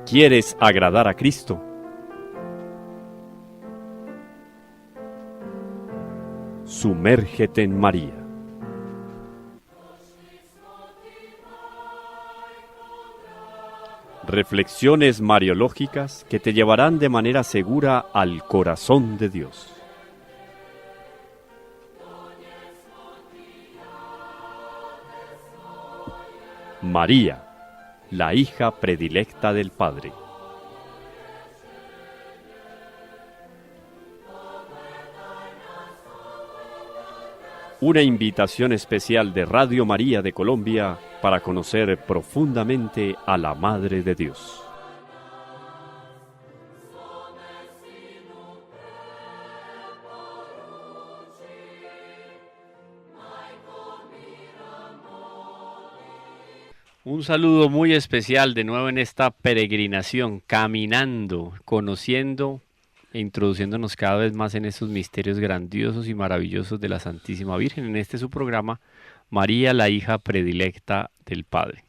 ¿Quieres agradar a Cristo? Sumérgete en María. Reflexiones mariológicas que te llevarán de manera segura al corazón de Dios. María, la hija predilecta del Padre. Una invitación especial de Radio María de Colombia para conocer profundamente a la Madre de Dios. Un saludo muy especial de nuevo en esta peregrinación, caminando, conociendo e introduciéndonos cada vez más en estos misterios grandiosos y maravillosos de la Santísima Virgen. En este su programa, María, la hija predilecta del Padre.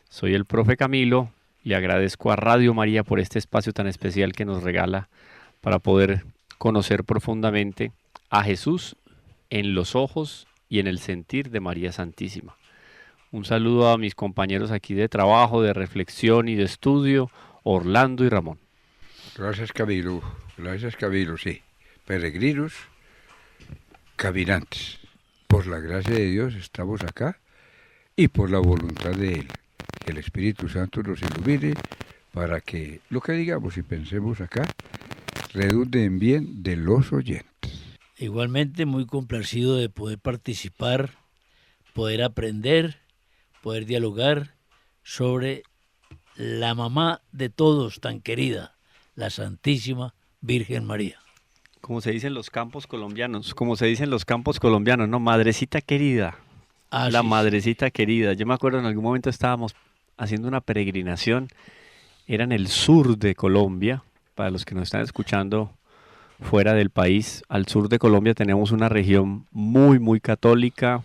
Soy el profe Camilo, le agradezco a Radio María por este espacio tan especial que nos regala para poder conocer profundamente a Jesús en los ojos y en el sentir de María Santísima. Un saludo a mis compañeros aquí de trabajo, de reflexión y de estudio, Orlando y Ramón. Gracias Camilo, sí. Peregrinos, caminantes. Por la gracia de Dios estamos acá y por la voluntad de Él. Que el Espíritu Santo nos ilumine para que lo que digamos y pensemos acá redunde en bien de los oyentes. Igualmente muy complacido de poder participar, poder aprender, poder dialogar sobre la mamá de todos tan querida, la Santísima Virgen María. Como se dicen los campos colombianos, ¿no? Madrecita querida, la sí, madrecita querida. Yo me acuerdo en algún momento estábamos haciendo una peregrinación, era en el sur de Colombia, para los que nos están escuchando fuera del país. Al sur de Colombia tenemos una región muy, muy católica,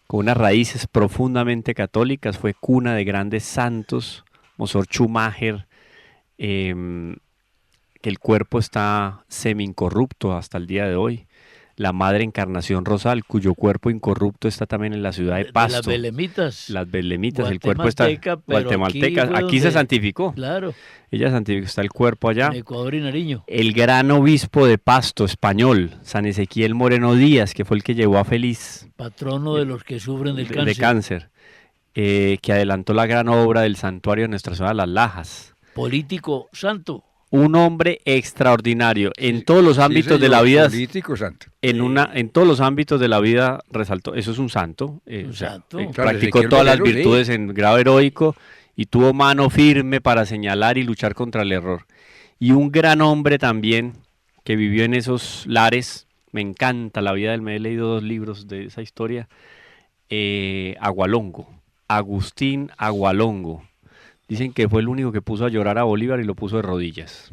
con unas raíces profundamente católicas, fue cuna de grandes santos, Monsor Schumacher, que el cuerpo está semi-incorrupto hasta el día de hoy. La Madre Encarnación Rosal, cuyo cuerpo incorrupto está también en la ciudad de Pasto. Las Belemitas. Las Belemitas, el cuerpo está guatemalteca, aquí se santificó. Claro. Ella santificó, está el cuerpo allá. En Ecuador y Nariño. El gran obispo de Pasto español, San Ezequiel Moreno Díaz, que fue el que llevó a Feliz. Patrono de los que sufren del cáncer. De cáncer. Que adelantó la gran obra del santuario de Nuestra Señora de las Lajas. Político santo. Un hombre extraordinario en todos los ámbitos de la vida. Político santo. En todos los ámbitos de la vida resaltó. Eso es un santo. Santo. Claro, practicó todas las virtudes en grado heroico y tuvo mano firme para señalar y luchar contra el error. Y un gran hombre también que vivió en esos lares. Me encanta la vida de él. Me he leído 2 libros de esa historia. Agualongo. Agustín Agualongo. Dicen que fue el único que puso a llorar a Bolívar y lo puso de rodillas.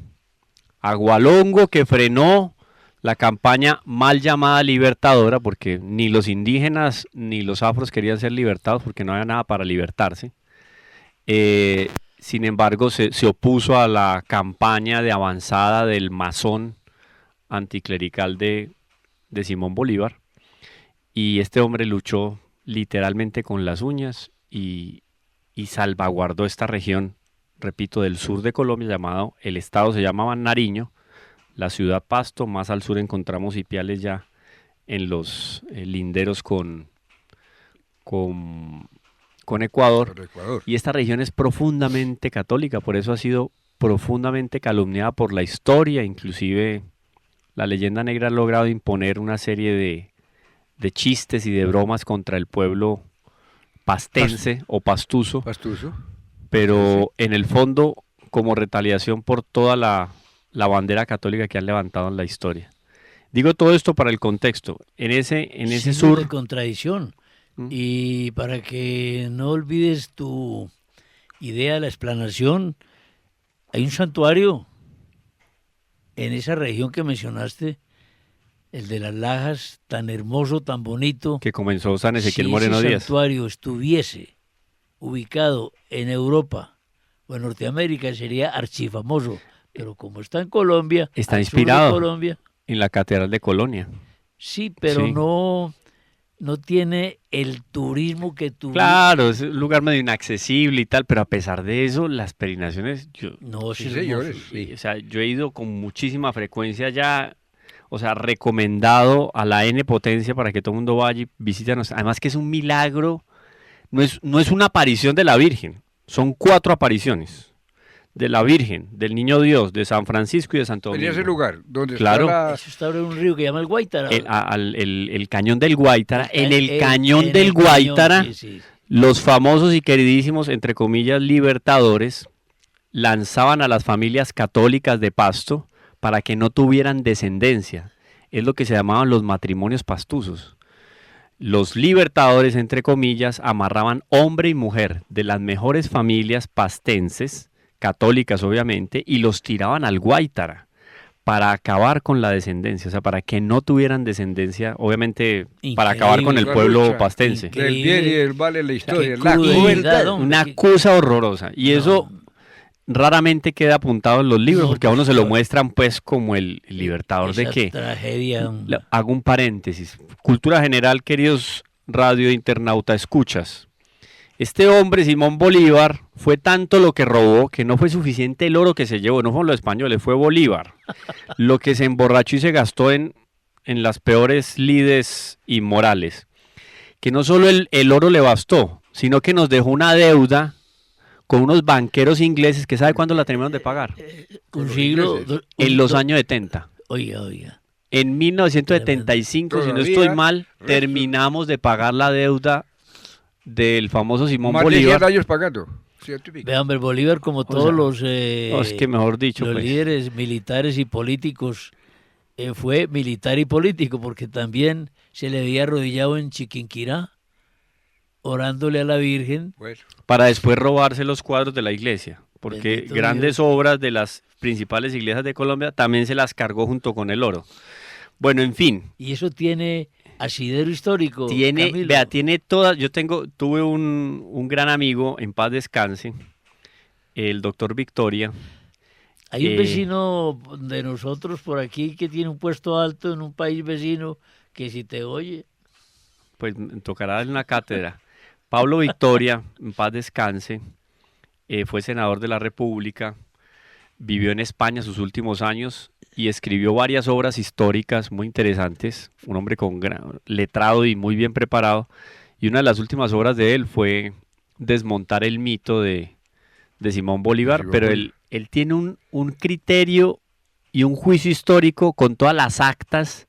Agualongo, que frenó la campaña mal llamada libertadora, porque ni los indígenas ni los afros querían ser libertados porque no había nada para libertarse. Sin embargo, se opuso a la campaña de avanzada del masón anticlerical de Simón Bolívar. Y este hombre luchó literalmente con las uñas y salvaguardó esta región, repito, del sur de Colombia, llamado, el estado se llamaba Nariño, la ciudad Pasto, más al sur encontramos Ipiales ya en los linderos con Ecuador, y esta región es profundamente católica, por eso ha sido profundamente calumniada por la historia, inclusive la leyenda negra ha logrado imponer una serie de chistes y de bromas contra el pueblo pastense o pastuso, pero en el fondo como retaliación por toda la bandera católica que han levantado en la historia. Digo todo esto para el contexto. En ese sur de contradicción. Y para que no olvides tu idea de la explanación, hay un santuario en esa región que mencionaste, el de las Lajas, tan hermoso, tan bonito. Que comenzó San Ezequiel Moreno Díaz. Si ese santuario estuviese ubicado en Europa o en Norteamérica sería archifamoso, pero como está en Colombia, Está al sur de inspirado Colombia, en la Catedral de Colonia. sí, pero Sí. no tiene el turismo que tuvo. Claro, es un lugar medio inaccesible y tal, pero a pesar de eso, las peregrinaciones, No, es Sí, hermoso. señores, sí. o sea, yo he ido con muchísima frecuencia ya, o sea, recomendado a la N potencia para que todo el mundo vaya y visítanos. Además que es un milagro, no es una aparición de la Virgen, son 4 apariciones de la Virgen, del Niño Dios, de San Francisco y de Santo En Domingo. ese lugar donde Claro. está la... Eso está sobre un río que llama el Guaitara. El cañón del Guaitara. En el cañón en del el cañón, Guaitara, sí, sí. los famosos y queridísimos, entre comillas, libertadores, lanzaban a las familias católicas de Pasto para que no tuvieran descendencia. Es lo que se llamaban los matrimonios pastusos. Los libertadores, entre comillas, amarraban hombre y mujer de las mejores familias pastenses, católicas obviamente, y los tiraban al Guaitara para acabar con la descendencia, o sea, para que no tuvieran descendencia, obviamente para acabar con el Increíble. pueblo La lucha. pastense. del bien y del mal en la historia. qué La crueldad, crueldad. hombre. Una que- cosa horrorosa. Y No. eso raramente queda apuntado en los libros, No, porque a uno pues, se lo claro. muestran pues como el libertador de esa qué. tragedia. Hago un paréntesis. Cultura general, queridos radio internauta escuchas. Este hombre, Simón Bolívar, fue tanto lo que robó que no fue suficiente el oro que se llevó, no fueron los españoles, fue Bolívar. Lo que se emborrachó y se gastó en las peores lides inmorales. Que no solo el oro le bastó, sino que nos dejó una deuda con unos banqueros ingleses que sabe cuándo la terminaron de pagar. Un siglo. ingleses. En los años 70. Oiga. En 1975, si no Todavía estoy mal, restos. terminamos de pagar la deuda del famoso Simón Más de 100 Bolívar. años pagando. Ciento y pico. Vea, hombre, Bolívar, como todos sea, los, No, es que mejor dicho, los pues, líderes militares y políticos, fue militar y político, porque también se le había arrodillado en Chiquinquirá, orándole a la Virgen. Bueno, para después robarse los cuadros de la iglesia, porque Bendito grandes Dios. obras de las principales iglesias de Colombia también se las cargó junto con el oro. Bueno, en fin, Y eso tiene asidero histórico. tiene, Camilo. vea, tiene todas, tuve un gran amigo, en paz descanse, el doctor Victoria. Hay un vecino de nosotros por aquí que tiene un puesto alto en un país vecino que si te oye, Pues me tocará darle una cátedra. Pablo Victoria, en paz descanse, fue senador de la República, vivió en España sus últimos años y escribió varias obras históricas muy interesantes, un hombre con gran letrado y muy bien preparado, y una de las últimas obras de él fue desmontar el mito de Simón Bolívar, Simón pero Bolívar. él tiene un criterio y un juicio histórico con todas las actas,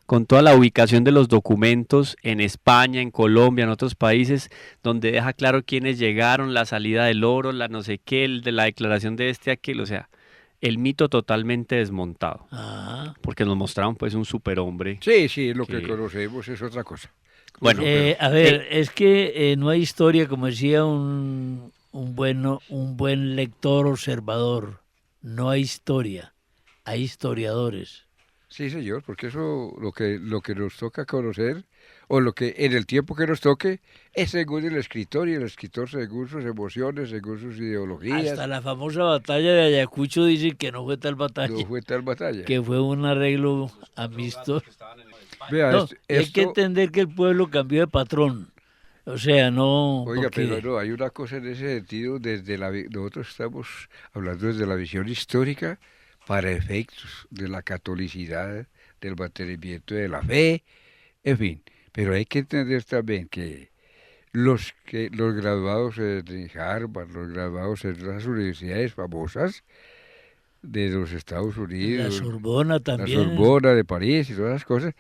con toda la ubicación de los documentos en España, en Colombia, en otros países, donde deja claro quiénes llegaron, la salida del oro, la no sé qué, el de la declaración de este, aquel, o sea, el mito totalmente desmontado, ah, porque nos mostraron pues un superhombre. sí, sí, lo que Que- conocemos es otra cosa. Bueno, a ver, es que no hay historia, como decía un buen lector observador, no hay historia, hay historiadores. Sí, señor, porque eso lo que nos toca conocer, o lo que en el tiempo que nos toque, es según el escritor, y el escritor según sus emociones, según sus ideologías. Hasta la famosa batalla de Ayacucho dicen que no fue tal batalla, No fue tal batalla. que fue un arreglo amistoso. Vea, No, esto, y hay que esto- entender que el pueblo cambió de patrón. O sea, no. oiga, porque- pero no, hay una cosa en ese sentido, nosotros estamos hablando desde la visión histórica para efectos de la catolicidad, del mantenimiento de la fe, en fin. Pero hay que entender también que los graduados de Harvard, los graduados en las universidades famosas de los Estados la Unidos, Sorbona la también. Sorbona de París y todas esas cosas,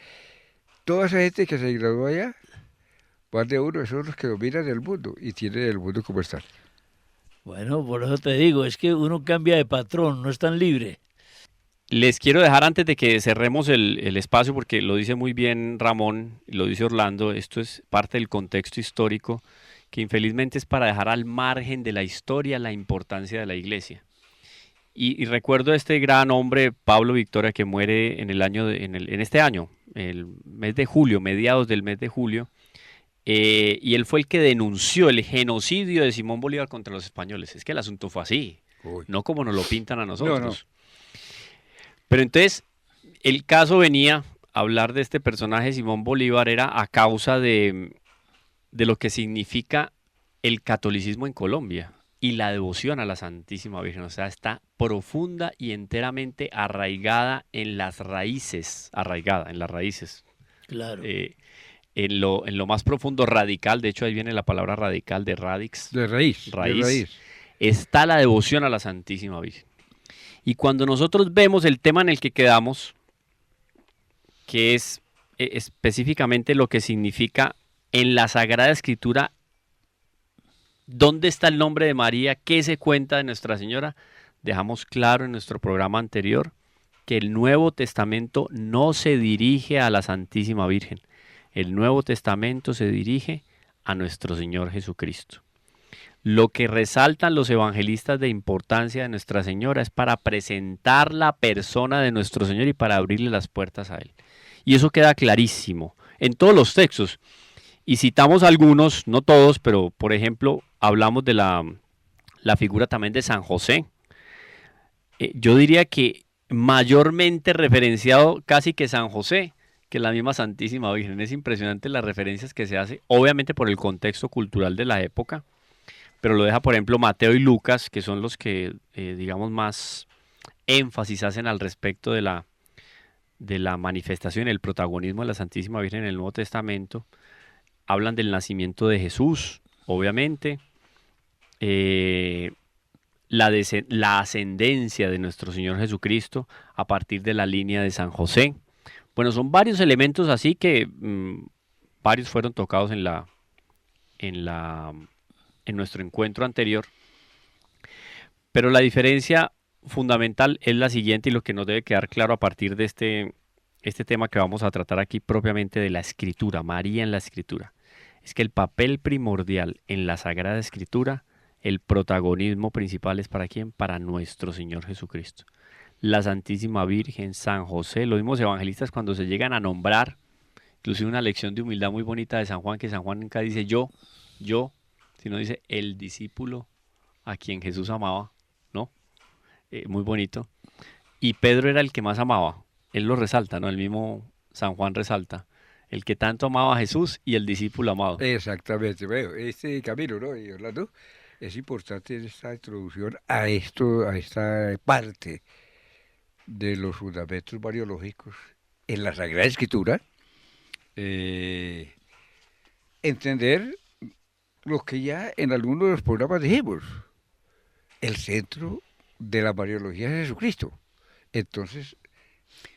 toda esa gente que se graduó allá, más de uno, son los que dominan el mundo y tienen el mundo como está. Bueno, por eso te digo, es que uno cambia de patrón, no es tan libre. les quiero dejar antes de que cerremos el espacio, porque lo dice muy bien Ramón, y lo dice Orlando, esto es parte del contexto histórico, que infelizmente es para dejar al margen de la historia la importancia de la iglesia. Y recuerdo a este gran hombre, Pablo Victoria, que muere en este año, el mes de julio, mediados del mes de julio, y él fue el que denunció el genocidio de Simón Bolívar contra los españoles. Es que el asunto fue así, Uy. no como nos lo pintan a nosotros. No. Pero entonces, el caso venía, hablar de este personaje Simón Bolívar era a causa de lo que significa el catolicismo en Colombia y la devoción a la Santísima Virgen. O sea, está profunda y enteramente arraigada en las raíces, Claro. en lo más profundo, radical. De hecho, ahí viene la palabra radical de radix, De raíz. está la devoción a la Santísima Virgen. Y cuando nosotros vemos el tema en el que quedamos, que es específicamente lo que significa en la Sagrada Escritura, dónde está el nombre de María, qué se cuenta de Nuestra Señora, dejamos claro en nuestro programa anterior que el Nuevo Testamento no se dirige a la Santísima Virgen. El Nuevo Testamento se dirige a nuestro Señor Jesucristo. Lo que resaltan los evangelistas de importancia de Nuestra Señora es para presentar la persona de nuestro Señor y para abrirle las puertas a Él. Y eso queda clarísimo en todos los textos. Y citamos algunos, no todos, pero por ejemplo, hablamos de la figura también de San José. Yo diría que mayormente referenciado casi que San José, que la misma Santísima Virgen. Es impresionante las referencias que se hace, obviamente por el contexto cultural de la época, pero lo deja, por ejemplo, Mateo y Lucas, que son los que, digamos, más énfasis hacen al respecto de la manifestación, el protagonismo de la Santísima Virgen en el Nuevo Testamento. Hablan del nacimiento de Jesús, obviamente, la ascendencia de nuestro Señor Jesucristo a partir de la línea de San José. Bueno, son varios elementos así que varios fueron tocados en nuestro encuentro anterior, pero la diferencia fundamental es la siguiente y lo que nos debe quedar claro a partir de este tema que vamos a tratar aquí propiamente de la Escritura, María en la Escritura, es que el papel primordial en la Sagrada Escritura, el protagonismo principal es ¿para quién? Para nuestro Señor Jesucristo. La Santísima Virgen, San José, los mismos evangelistas cuando se llegan a nombrar, inclusive una lección de humildad muy bonita de San Juan, que San Juan nunca dice yo, sino dice el discípulo a quien Jesús amaba, ¿no? Muy bonito. Y Pedro era el que más amaba, él lo resalta, ¿no? El mismo San Juan resalta, el que tanto amaba a Jesús y el discípulo amado. Exactamente, bueno, este camino, ¿no? Y Orlando, es importante esta introducción a esta parte de los fundamentos mariológicos en la Sagrada Escritura, entender lo que ya en algunos de los programas dijimos, el centro de la Mariología es Jesucristo. Entonces,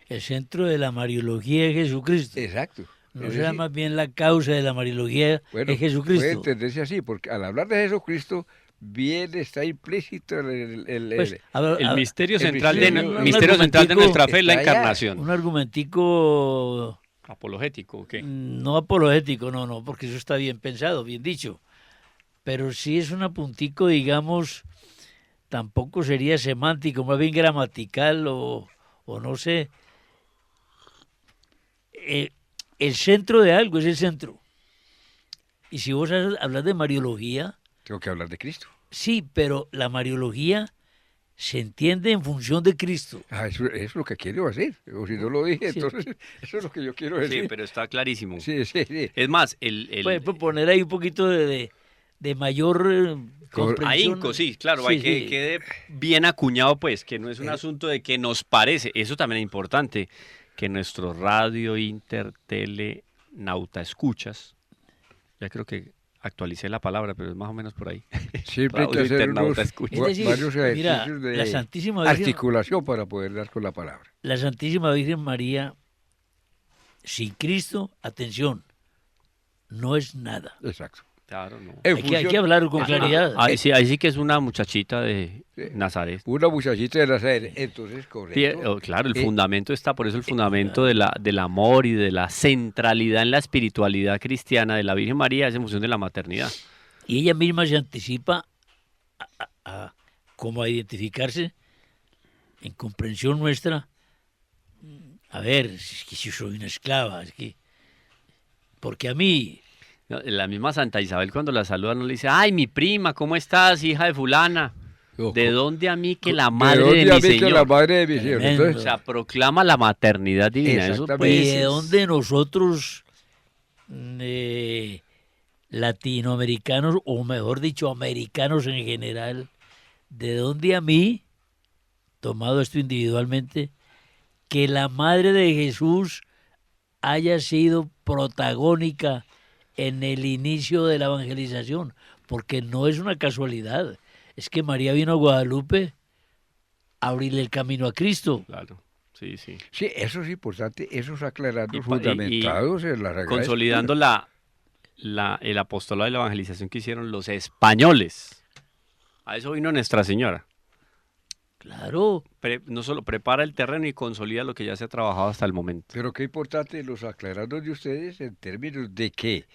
el centro de la Mariología es Jesucristo. Exacto. ¿No será más bien la causa de la Mariología es Jesucristo? Puede entenderse así, porque al hablar de Jesucristo, bien está implícito el misterio central de nuestra fe es la encarnación. Un argumentico apologético, ¿o qué? No apologético, no, porque eso está bien pensado, bien dicho. Pero sí es un apuntico, digamos, tampoco sería semántico, más bien gramatical o no sé. El centro de algo es el centro. Y si vos hablas de Mariología... Tengo que hablar de Cristo. Sí, pero la Mariología se entiende en función de Cristo. Eso es lo que quiero decir. O si no lo dije, sí. Entonces eso es lo que yo quiero decir. Sí, pero está clarísimo. Sí. Es más, puede poner ahí un poquito de mayor comprensión. Ahínco, sí, claro, hay que quede bien acuñado, pues, que no es un asunto de que nos parece. Eso también es importante, que nuestro radio, tele, nauta escuchas, ya creo que actualicé la palabra, pero es más o menos por ahí. Siempre hay que hacer varios ejercicios de la Santísima Virgen, articulación para poder dar con la palabra. La Santísima Virgen María, sin Cristo, atención, no es nada. Exacto. Claro, no. Hay que hablar con claridad. Ahí sí que es una muchachita de Nazaret. Una muchachita de Nazaret, entonces correcto. Claro, el fundamento está, por eso el fundamento del amor y de la centralidad en la espiritualidad cristiana de la Virgen María es en función de la maternidad. Y ella misma se anticipa como a identificarse en comprensión nuestra. A ver, es que si soy una esclava, es que... Porque a mí... No, la misma Santa Isabel cuando la saluda no le dice, ay, mi prima, ¿cómo estás, hija de fulana? ¿De dónde a mí que la madre de mi que la Señor? madre de mi Señor. Tremendo. O Entonces, sea, proclama la maternidad divina. Eso Exactamente. pues, ¿Y de es- dónde nosotros, latinoamericanos, o mejor dicho, americanos en general, de dónde a mí, tomado esto individualmente, que la madre de Jesús haya sido protagónica en el inicio de la evangelización? Porque no es una casualidad. Es que María vino a Guadalupe a abrirle el camino a Cristo. Claro, sí, sí. sí, eso es importante, esos aclarados Y pa- y- fundamentados en la Sagrada Consolidando Escritura. el apostolado de la evangelización que hicieron los españoles. A eso vino Nuestra Señora. Claro, No solo prepara el terreno y consolida lo que ya se ha trabajado hasta el momento. Pero qué importante los aclarados de ustedes en términos de que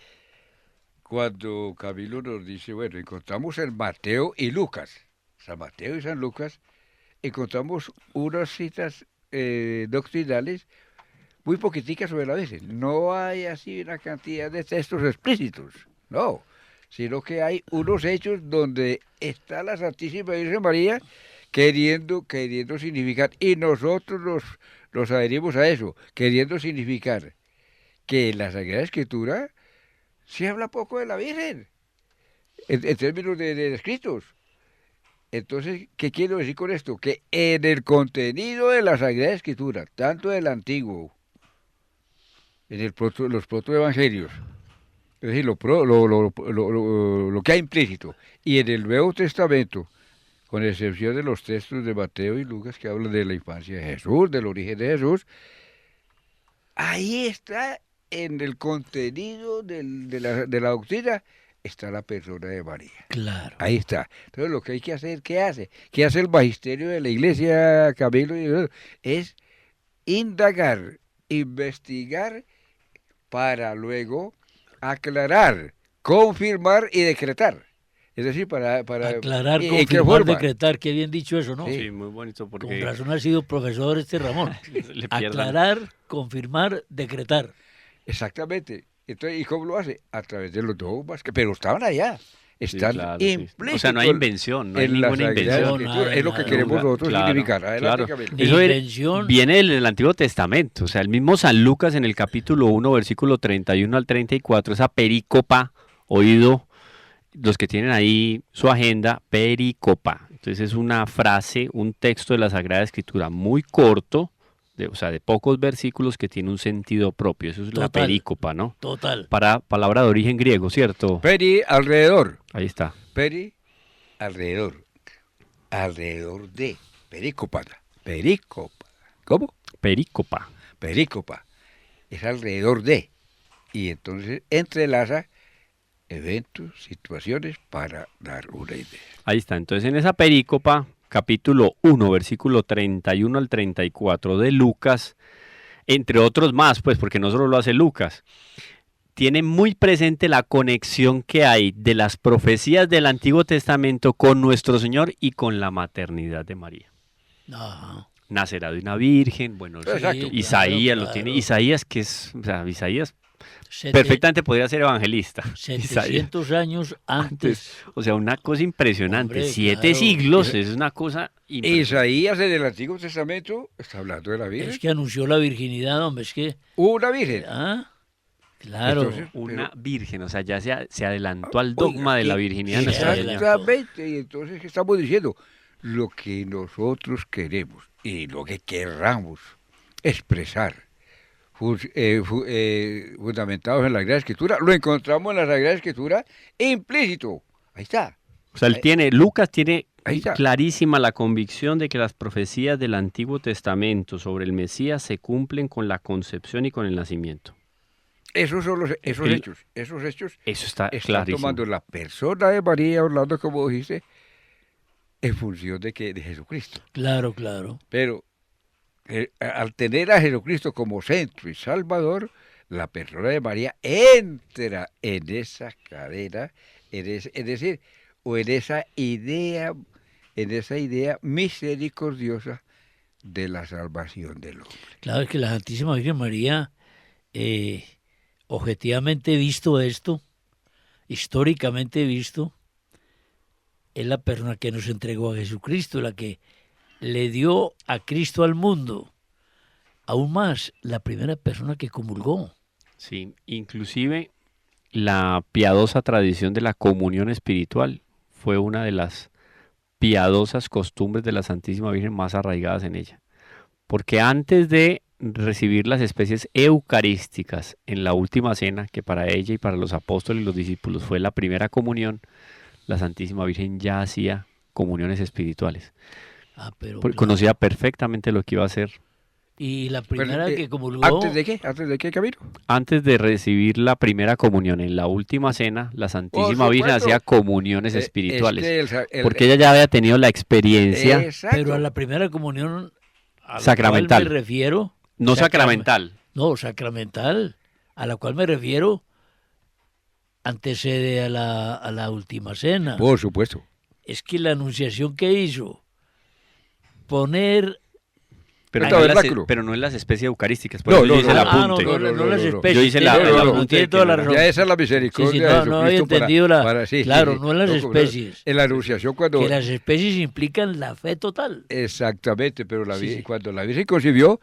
cuando Camilo nos dice, bueno, encontramos en Mateo y Lucas, San Mateo y San Lucas, encontramos unas citas doctrinales muy poquiticas sobre la Virgen. No hay así una cantidad de textos explícitos, no, sino que hay unos hechos donde está la Santísima Virgen María queriendo significar, y nosotros nos adherimos a eso, queriendo significar que en la Sagrada Escritura se habla poco de la Virgen, en términos de escritos. Entonces, ¿qué quiero decir con esto? Que en el contenido de la Sagrada Escritura, tanto del Antiguo, en los protoevangelios, es decir, lo que hay implícito, y en el Nuevo Testamento, con excepción de los textos de Mateo y Lucas que hablan de la infancia de Jesús, del origen de Jesús, ahí está, en el contenido de la doctrina, está la persona de María. claro. Ahí está. Entonces lo que hay que hacer, ¿qué hace? ¿Qué hace el magisterio de la iglesia, Camilo? Es indagar, investigar, para luego aclarar, confirmar y decretar. Es decir, para Aclarar, ¿en qué confirmar, forma? decretar, qué bien dicho eso, ¿no? Sí. Sí, muy bonito Con porque razón ha sido profesor este Ramón. le pierdan. Aclarar, confirmar, decretar. Exactamente. Entonces, ¿y cómo lo hace? A través de los dogmas, pero estaban allá. Sí, Están claro, sí. implícitos. O sea, no hay invención, no hay en la ninguna Sagrada invención. No, Escritura. nada, Es lo que nada. queremos nosotros Claro, significar. Adelante, claro. Camilo. Ni Eso invención. viene del Antiguo Testamento. O sea, el mismo San Lucas en el capítulo 1, versículo 31 al 34, esa perícopa, oído, los que tienen ahí su agenda, perícopa. Entonces es una frase, un texto de la Sagrada Escritura muy corto, o sea, de pocos versículos que tiene un sentido propio. Eso es la Total. perícopa, ¿no? Total. Para palabra de origen griego, ¿cierto? Peri alrededor. Ahí está. Peri alrededor. Alrededor de. Perícopa. Perícopa. ¿Cómo? Perícopa. Perícopa. Es alrededor de. Y entonces entrelaza eventos, situaciones para dar una idea. Ahí está. Entonces, en esa perícopa, capítulo 1, versículo 31 al 34 de Lucas, entre otros más, pues, porque no solo lo hace Lucas, tiene muy presente la conexión que hay de las profecías del Antiguo Testamento con nuestro Señor y con la maternidad de María. Ajá. Nacerá de una virgen, bueno, Exacto. Sí, Isaías claro, lo tiene. claro. Isaías, que es, o sea, Isaías Sete- perfectamente podría ser evangelista. Isaías. 700 años antes. O sea, una cosa impresionante. Hombre, 7 claro. siglos, es una cosa impresionante. Isaías en el Antiguo Testamento está hablando de la Virgen. Es que anunció la virginidad, hombre, es que... Una Virgen. Ah, claro. Entonces, Una pero- virgen, o sea, ya se adelantó al Oiga, dogma de la que- virginidad sí, nuestra se Señora. Exactamente. Y entonces, ¿qué estamos diciendo? Lo que nosotros queremos y lo que querramos expresar, fundamentados en la Sagrada Escritura, lo encontramos en la Sagrada Escritura implícito. Ahí está. O sea, Lucas tiene Ahí está. clarísima la convicción de que las profecías del Antiguo Testamento sobre el Mesías se cumplen con la concepción y con el nacimiento. Esos son esos El- hechos. Esos hechos Eso está están clarísimo. tomando la persona de María, hablando como dijiste, en función de Jesucristo. Claro, claro. Pero al tener a Jesucristo como centro y salvador, la persona de María entra en esa cadena, es decir, o en esa idea misericordiosa de la salvación del hombre. Claro, es que la Santísima Virgen María, objetivamente visto esto, históricamente visto, es la persona que nos entregó a Jesucristo, la que le dio a Cristo al mundo. Aún más, la primera persona que comulgó. Sí, inclusive la piadosa tradición de la comunión espiritual fue una de las piadosas costumbres de la Santísima Virgen más arraigadas en ella. Porque antes de recibir las especies eucarísticas en la última cena, que para ella y para los apóstoles y los discípulos fue la primera comunión, la Santísima Virgen ya hacía comuniones espirituales. Pero Conocía perfectamente lo que iba a hacer. Y la primera que comulgó... ¿Antes de qué? ¿Antes de qué, Camilo? Antes de recibir la primera comunión en la última cena, la Santísima Virgen hacía comuniones espirituales. Porque ella ya había tenido la experiencia. Pero a la primera comunión a sacramental. La cual me refiero... No sacramental. No, sacramental. A la cual me refiero antecede a la última cena. Por supuesto. Es que la anunciación que hizo, poner... Pero no en las especies eucarísticas. No, yo hice el apunte. No las especies. Yo hice el apunte. Ya esa es la misericordia. No había entendido claro, no en las especies. En la anunciación cuando... Que las especies implican la fe total. Exactamente, pero cuando la Virgen concibió,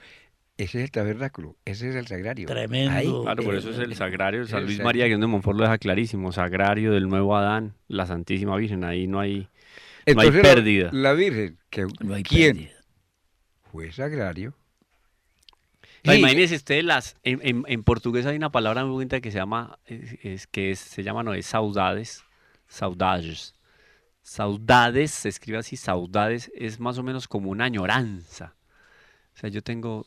ese es el tabernáculo, ese es el sagrario. Tremendo. Ahí. Claro, por eso es el sagrario. San Luis María Guión de Montfort lo deja clarísimo. Sagrario del nuevo Adán, la Santísima Virgen. Ahí no hay pérdida. La Virgen, ¿quién fue sagrario? Imagínense ustedes, en portugués hay una palabra muy bonita que se llama, saudades. Saudades, se escribe así, saudades, es más o menos como una añoranza. O sea, yo tengo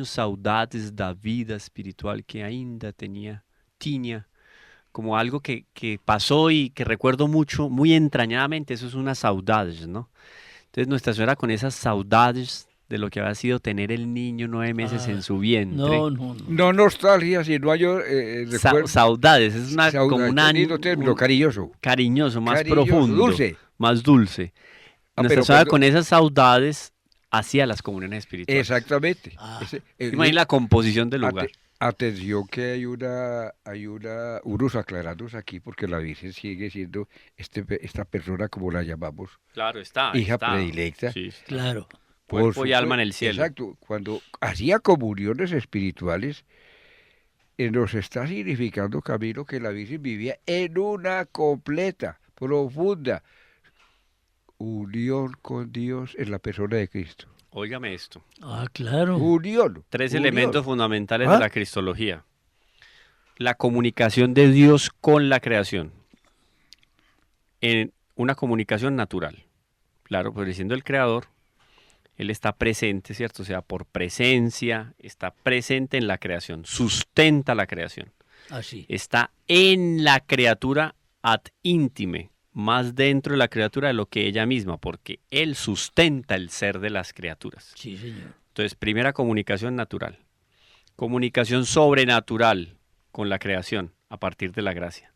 saudades da vida espiritual que ainda tinha, como algo que pasó y que recuerdo mucho, muy entrañadamente. Eso es unas saudades, ¿no? Entonces Nuestra Señora con esas saudades de lo que había sido tener el niño 9 meses en su vientre. No nostalgia, sino saudades, es como un año cariñoso, más profundo, más dulce. Nuestra Señora con esas saudades hacía las comuniones espirituales. Exactamente. Imagínate la composición del lugar. Atención que hay unos aclarados aquí, porque la Virgen sigue siendo esta persona, como la llamamos, claro, hija predilecta. Sí, claro. Cuerpo y alma en el cielo. Exacto. Cuando hacía comuniones espirituales, nos está significando, Camilo, que la Virgen vivía en una completa, profunda unión con Dios en la persona de Cristo. Óigame esto. Claro. Unión. 3 elementos fundamentales de la cristología. La comunicación de Dios con la creación. En una comunicación natural. Claro, pues siendo el creador, Él está presente, ¿cierto? O sea, por presencia, está presente en la creación, sustenta la creación. Así. Está en la criatura ad intime, más dentro de la criatura de lo que ella misma, porque Él sustenta el ser de las criaturas. Sí, señor. Entonces, primera comunicación natural. Comunicación sobrenatural con la creación a partir de la gracia.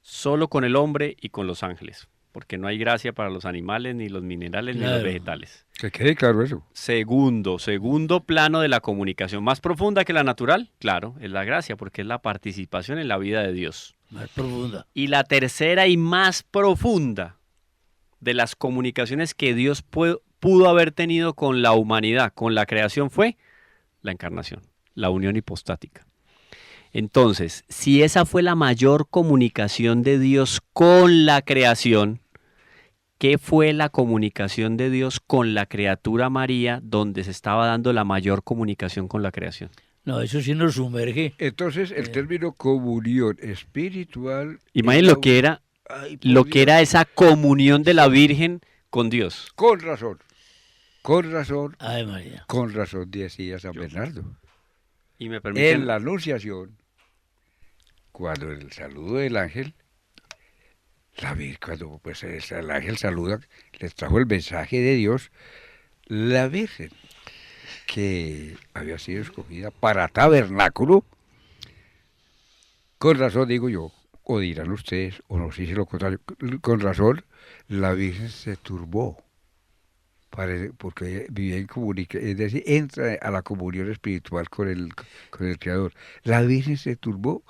Solo con el hombre y con los ángeles, porque no hay gracia para los animales, ni los minerales, ni los vegetales. Que quede claro eso. Segundo plano de la comunicación, más profunda que la natural, claro, es la gracia, porque es la participación en la vida de Dios. Más profunda. Y la tercera y más profunda de las comunicaciones que Dios pudo haber tenido con la humanidad, con la creación, fue la encarnación, la unión hipostática. Entonces, si esa fue la mayor comunicación de Dios con la creación, ¿qué fue la comunicación de Dios con la criatura María, donde se estaba dando la mayor comunicación con la creación? No, eso sí nos sumerge. Entonces, el término comunión espiritual... Imagínate lo que era esa comunión de la Virgen con Dios. Con razón. Ay, María. Con razón decía San Bernardo. Y me permiten... En la Anunciación, cuando el saludo del ángel, cuando pues, el ángel saluda, les trajo el mensaje de Dios, la Virgen, que había sido escogida para tabernáculo, con razón digo yo, o dirán ustedes, o no sé si lo contrario, con razón, la Virgen se turbó, porque vivía en comunicación, es decir, entra a la comunión espiritual con el Creador. La Virgen se turbó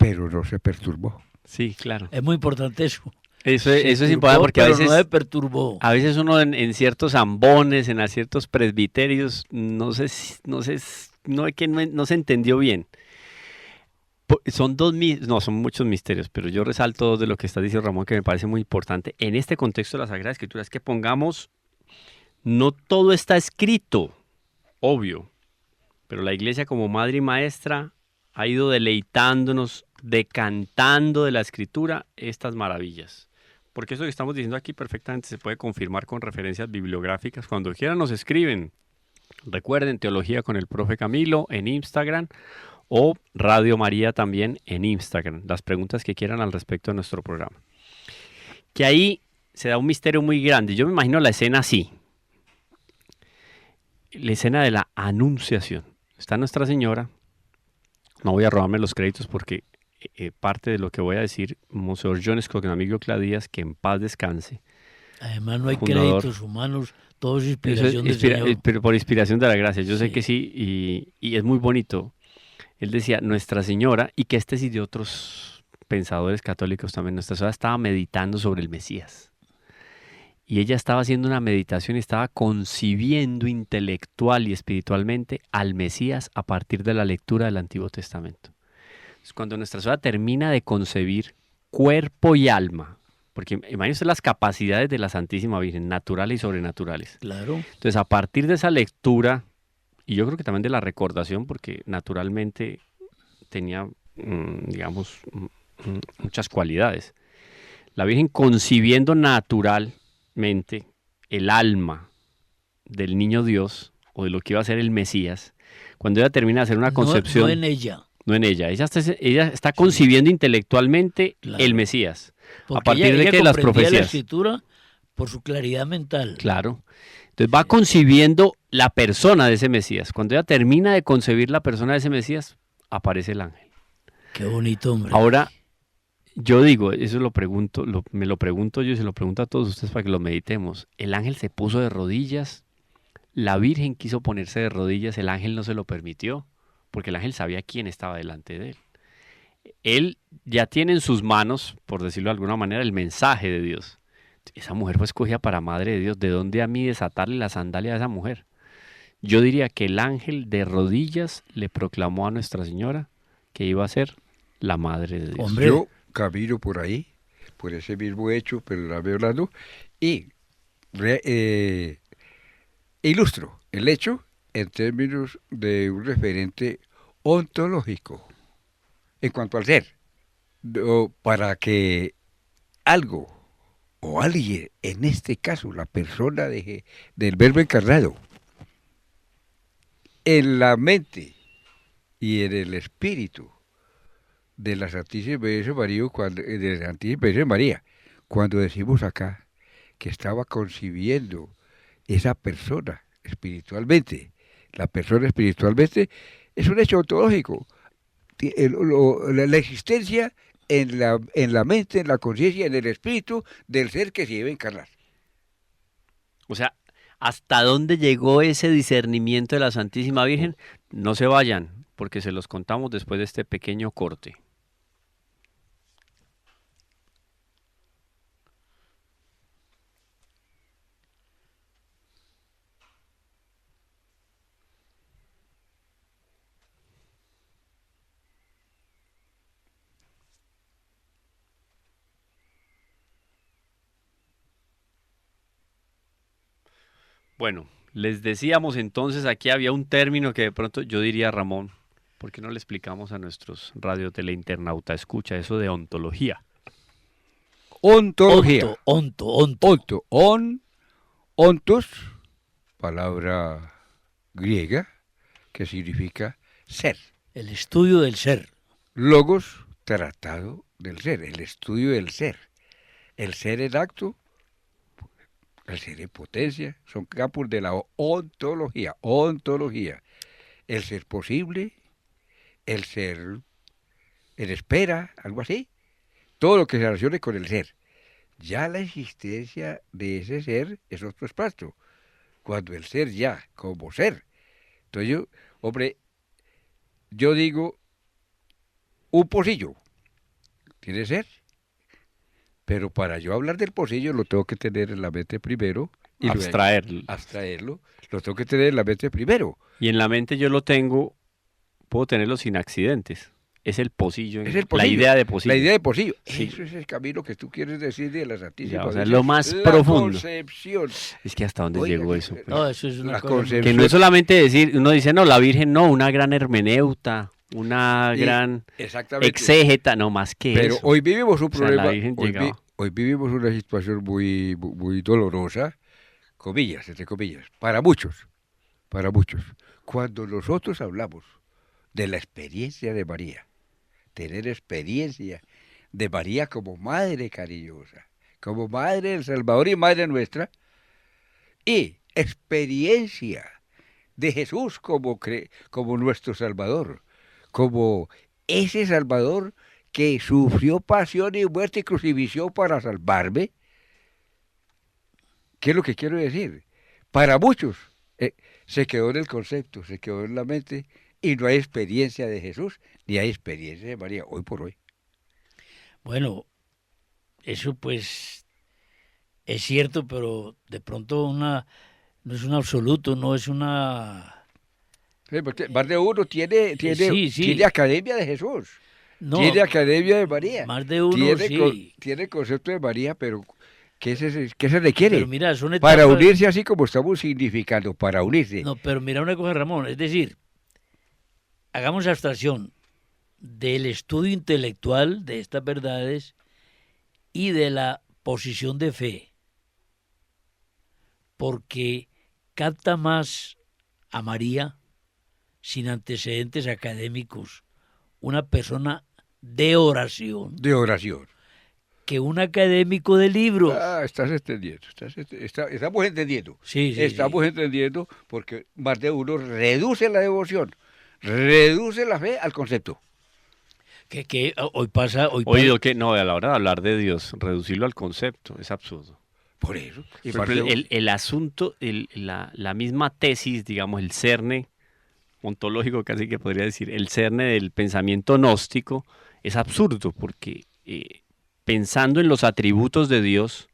pero no se perturbó. Sí, claro. Es muy importante eso. Eso Se es turbó, importante porque pero no se perturbó. a veces uno en ciertos zambones, en ciertos presbiterios, no es que no se entendió bien. Son no, son muchos misterios, pero yo resalto dos de lo que está diciendo Ramón que me parece muy importante en este contexto de la Sagrada Escritura, es que pongamos, no todo está escrito, obvio, pero la Iglesia como madre y maestra ha ido deleitándonos, decantando de la Escritura estas maravillas. Porque eso que estamos diciendo aquí perfectamente se puede confirmar con referencias bibliográficas. Cuando quieran nos escriben. Recuerden, Teología con el Profe Camilo en Instagram o Radio María también en Instagram. Las preguntas que quieran al respecto de nuestro programa. Que ahí se da un misterio muy grande. Yo me imagino la escena así. La escena de la Anunciación. Está Nuestra Señora. No voy a robarme los créditos porque parte de lo que voy a decir, Monseñor John Escognamigo Cladías, que en paz descanse. Además no hay fundador. créditos humanos, todo es inspiración del Señor. Señor. Pero por inspiración de la gracia, yo sé Sí. que sí, y es muy bonito. Él decía, Nuestra Señora, y que este sí de otros pensadores católicos también, Nuestra Señora estaba meditando sobre el Mesías. Y ella estaba haciendo una meditación y estaba concibiendo intelectual y espiritualmente al Mesías a partir de la lectura del Antiguo Testamento. Entonces, cuando Nuestra Señora termina de concebir cuerpo y alma, porque imagínense las capacidades de la Santísima Virgen, naturales y sobrenaturales. Claro. Entonces, a partir de esa lectura, y yo creo que también de la recordación, porque naturalmente tenía, digamos, muchas cualidades. La Virgen concibiendo naturalmente el alma del niño Dios, o de lo que iba a ser el Mesías, cuando ella termina de hacer una concepción... No en ella. No en ella. Ella está concibiendo intelectualmente Claro. el Mesías. Porque a partir ella de que las comprendía profecías. la Escritura por su claridad mental. Claro. Entonces va concibiendo la persona de ese Mesías. Cuando ella termina de concebir la persona de ese Mesías, aparece el ángel. Qué bonito, hombre. Ahora, yo digo, eso lo pregunto, me lo pregunto yo y se lo pregunto a todos ustedes para que lo meditemos. El ángel se puso de rodillas, la Virgen quiso ponerse de rodillas, el ángel no se lo permitió, porque el ángel sabía quién estaba delante de él. Él ya tiene en sus manos, por decirlo de alguna manera, el mensaje de Dios. Esa mujer fue escogida para madre de Dios. ¿De dónde a mí desatarle la sandalia a esa mujer? Yo diría que el ángel de rodillas le proclamó a Nuestra Señora que iba a ser la madre de Dios. Hombre. Yo camino por ahí, por ese mismo hecho, pero la veo hablando, y ilustro el hecho en términos de un referente ontológico en cuanto al ser, para que algo o alguien, en este caso la persona del Verbo encarnado, en la mente y en el espíritu de la Santísima Virgen María, cuando decimos acá que estaba concibiendo esa persona espiritualmente, la persona espiritualmente, es un hecho ontológico. La existencia en la mente, en la conciencia, en el espíritu del ser que se debe encarnar. O sea, ¿hasta dónde llegó ese discernimiento de la Santísima Virgen? No se vayan, porque se los contamos después de este pequeño corte. Bueno, les decíamos entonces, aquí había un término que de pronto yo diría, Ramón, ¿por qué no le explicamos a nuestros radioteleinternautta escucha eso de ontología? Ontología. Onto. Ontos, palabra griega que significa ser. El estudio del ser. Logos, tratado del ser, el estudio del ser. El ser en acto, el ser en potencia, son campos de la ontología. Ontología. El ser posible, el ser en espera, algo así. Todo lo que se relacione con el ser. Ya la existencia de ese ser es otro espacio. Cuando el ser ya, como ser. Entonces yo digo, un pocillo, tiene que ser. Pero para yo hablar del pocillo lo tengo que tener en la mente primero y luego abstraerlo, lo tengo que tener en la mente primero. Y en la mente yo lo tengo, puedo tenerlo sin accidentes. Es el pocillo, Es el la pocillo, idea de pocillo. La idea de pocillo. Sí. Eso es el camino que tú quieres decir de la Santísima Ya, o sea, Virgen. lo más La profundo. concepción. Es que hasta dónde Oiga, llegó que- eso. Pues. No, eso es una La cosa muy- concepción. Que no es solamente decir, uno dice, no, la Virgen no, una gran hermeneuta, una Y- gran Exactamente. exégeta, no más que Pero eso. hoy vivimos un O sea, la problema, Virgen hoy, llegaba. hoy vivimos una situación muy dolorosa, comillas, entre comillas, para muchos, para muchos. Cuando nosotros hablamos de la experiencia de María, tener experiencia de María como madre cariñosa, como madre del Salvador y madre nuestra, y experiencia de Jesús como nuestro Salvador, como ese Salvador que sufrió pasión y muerte y crucifixión para salvarme. ¿Qué es lo que quiero decir? Para muchos se quedó en el concepto, se quedó en la mente y no hay experiencia de Jesús ni hay experiencia de María hoy por hoy. Bueno, eso pues es cierto, pero de pronto no es un absoluto, no es una... Sí, porque más de uno tiene sí. academia de Jesús, No, tiene academia de María, más de uno tiene, sí. tiene concepto de María, pero ¿qué se requiere? Pero mira, son Para etapas... unirse así como estamos significando, para unirse. No, pero mira una cosa, Ramón, es decir, hagamos abstracción del estudio intelectual de estas verdades y de la posición de fe, porque capta más a María sin antecedentes académicos, una persona de oración, De oración. que un académico de libros. Estás entendiendo, estamos entendiendo. Sí, Estamos entendiendo porque más de uno reduce la devoción, reduce la fe al concepto. Que hoy pasa... Oído que no, a la hora de hablar de Dios, reducirlo al concepto, es absurdo. Por eso. Y Por más ejemplo, de uno- el asunto, la misma tesis, digamos, el cerne ontológico, casi que podría decir, el cerne del pensamiento gnóstico, es absurdo porque pensando en los atributos de Dios,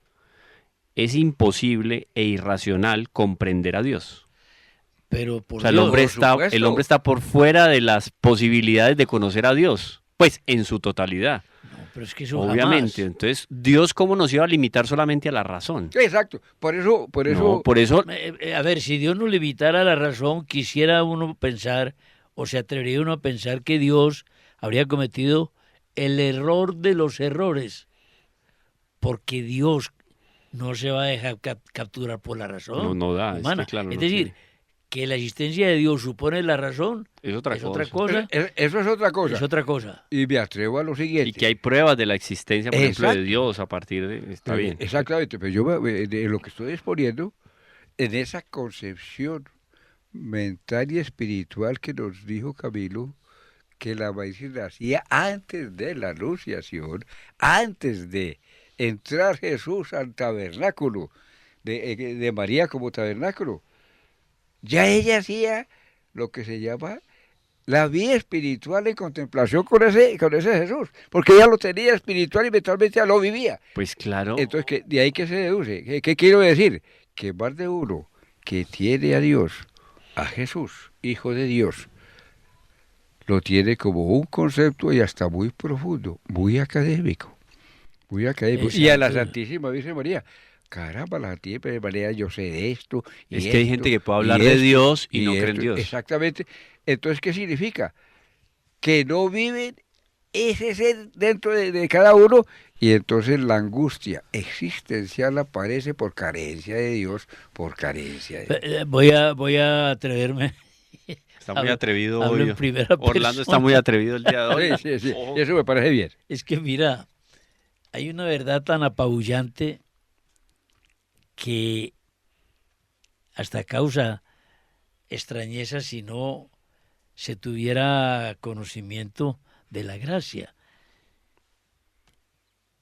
es imposible e irracional comprender a Dios. Pero por O sea, Dios, el hombre está por fuera de las posibilidades de conocer a Dios, pues en su totalidad. no, pero es que eso Obviamente, jamás. entonces, Dios cómo nos iba a limitar solamente a la razón. Exacto. Por eso, No, por eso, A ver, si Dios nos limitara la razón, quisiera uno pensar, o se atrevería uno a pensar que Dios habría cometido el error de los errores, porque Dios no se va a dejar capturar por la razón no da, humana. es que claro, Es no decir, tiene. que la existencia de Dios supone la razón, Es otra es otra cosa. cosa, eso es otra cosa. es otra cosa. Y me atrevo a lo siguiente. Y que hay pruebas de la existencia, por ejemplo, de Exacto. Dios a partir de... Está bien. Exactamente, pero de lo que estoy exponiendo, en esa concepción mental y espiritual que nos dijo Camilo, que la maíz nacía antes de la anunciación, antes de entrar Jesús al tabernáculo, de María como tabernáculo. Ya ella hacía lo que se llama la vida espiritual en contemplación con ese Jesús, porque ella lo tenía espiritual y mentalmente ya lo vivía. Pues claro, Entonces, de ahí que se deduce. ¿Qué quiero decir? Que más de uno que tiene a Dios, a Jesús, Hijo de Dios, lo tiene como un concepto y hasta muy profundo, muy académico. Muy académico. Y a la Exacto. Santísima Virgen María. Caramba, la Santísima Virgen María, yo sé de esto. Y es que hay gente que puede y hablar de esto, Dios y no cree en esto. Dios. Exactamente. Entonces, ¿qué significa? Que no viven ese ser dentro de cada uno y entonces la angustia existencial aparece por carencia de Dios, por carencia de Dios. Voy a atreverme. Está muy hablo- atrevido hablo hoy. en primera Orlando está persona. muy atrevido el día de hoy. Sí. Ojo. Eso me parece bien. Es que mira, hay una verdad tan apabullante que hasta causa extrañeza si no se tuviera conocimiento de la gracia.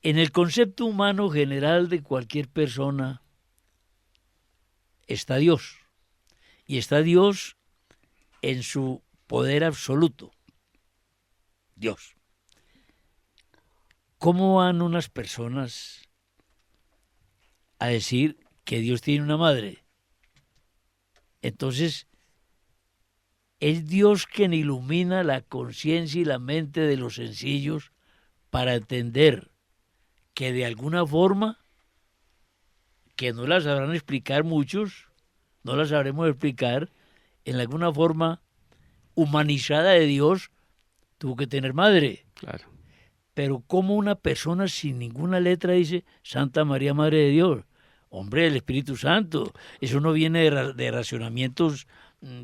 En el concepto humano general de cualquier persona está Dios, y está Dios en su poder absoluto. Dios. ¿Cómo van unas personas a decir que Dios tiene una madre? Entonces, es Dios quien ilumina la conciencia y la mente de los sencillos para entender que de alguna forma, que no la sabrán explicar muchos, no la sabremos explicar, en alguna forma humanizada de Dios, tuvo que tener madre. Claro. Pero como una persona sin ninguna letra dice Santa María, Madre de Dios, hombre, el Espíritu Santo, eso no viene de racionamientos